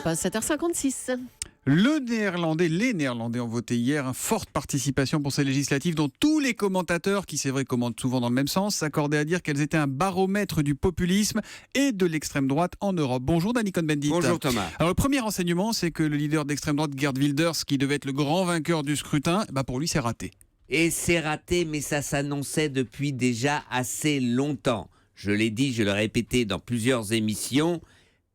passe 7h56. Les Néerlandais ont voté hier, forte participation pour ces législatives dont tous les commentateurs, qui c'est vrai commentent souvent dans le même sens, s'accordaient à dire qu'elles étaient un baromètre du populisme et de l'extrême droite en Europe. Bonjour Danny Cohn-Bendit. Bonjour Thomas. Alors le premier renseignement, c'est que le leader d'extrême droite, Geert Wilders, qui devait être le grand vainqueur du scrutin, pour lui c'est raté. Et c'est raté, mais ça s'annonçait depuis déjà assez longtemps. Je l'ai dit, je l'ai répété dans plusieurs émissions.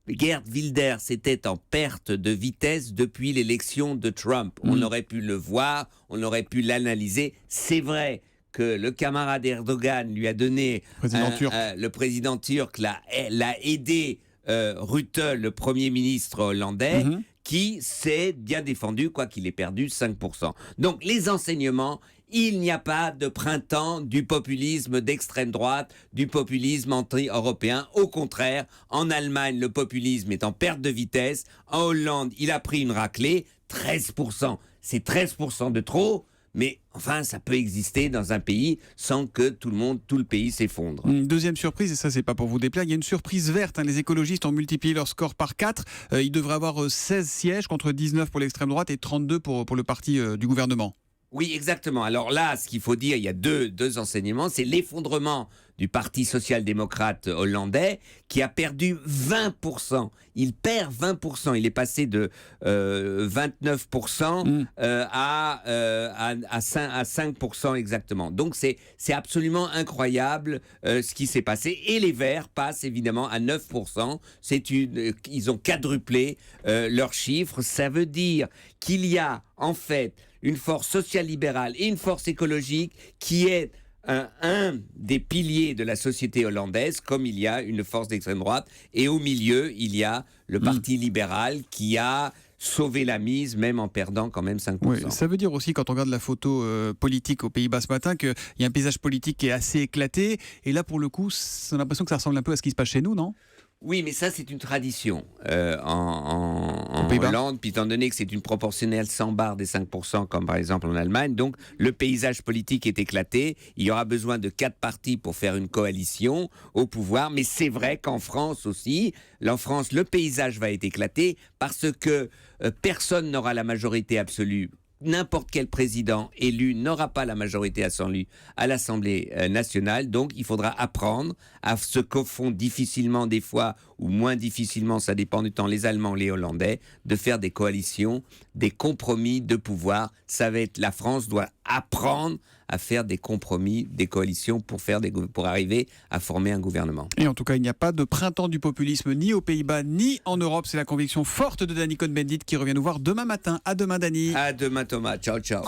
Geert Wilders était en perte de vitesse depuis l'élection de Trump. On aurait pu le voir, on aurait pu l'analyser. C'est vrai que le camarade Erdogan lui a donné, le président turc l'a aidé, Rutte, le Premier ministre hollandais, qui s'est bien défendu, quoi qu'il ait perdu 5%. Donc les enseignements, il n'y a pas de printemps du populisme d'extrême droite, du populisme anti-européen. Au contraire, en Allemagne, le populisme est en perte de vitesse. En Hollande, il a pris une raclée, 13%. C'est 13% de trop, mais enfin, ça peut exister dans un pays sans que tout le pays s'effondre. Deuxième surprise, et ça c'est pas pour vous déplaire, il y a une surprise verte. Les écologistes ont multiplié leur score par 4. Ils devraient avoir 16 sièges contre 19 pour l'extrême droite et 32 pour le parti du gouvernement. Oui, exactement. Alors là, ce qu'il faut dire, il y a deux enseignements. C'est l'effondrement du Parti social-démocrate hollandais qui a perdu 20%. Il perd 20%. Il est passé de 29% à 5% exactement. Donc c'est absolument incroyable ce qui s'est passé. Et les Verts passent évidemment à 9%. Ils ont quadruplé leurs chiffres. Ça veut dire qu'il y a en fait une force social-libérale et une force écologique qui est un des piliers de la société hollandaise, comme il y a une force d'extrême droite. Et au milieu, il y a le Parti libéral qui a sauvé la mise, même en perdant quand même 5%. Oui, ça veut dire aussi, quand on regarde la photo politique aux Pays-Bas ce matin, qu'il y a un paysage politique qui est assez éclaté. Et là, pour le coup, on a l'impression que ça ressemble un peu à ce qui se passe chez nous, non ? Oui, mais ça, c'est une tradition en Hollande, puis étant donné que c'est une proportionnelle sans barre des 5%, comme par exemple en Allemagne, donc le paysage politique est éclaté. Il y aura besoin de 4 partis pour faire une coalition au pouvoir, mais c'est vrai qu'en France aussi, en France, le paysage va être éclaté parce que personne n'aura la majorité absolue. N'importe quel président élu n'aura pas la majorité absolue à l'Assemblée nationale, donc il faudra apprendre à ce que font difficilement des fois, ou moins difficilement, ça dépend du temps, les Allemands, les Hollandais, de faire des coalitions, des compromis de pouvoir. La France doit apprendre à faire des compromis, des coalitions pour arriver à former un gouvernement. Et en tout cas, il n'y a pas de printemps du populisme ni aux Pays-Bas ni en Europe. C'est la conviction forte de Danny Cohn-Bendit qui revient nous voir demain matin. À demain, Danny. À demain, Thomas. Ciao, ciao.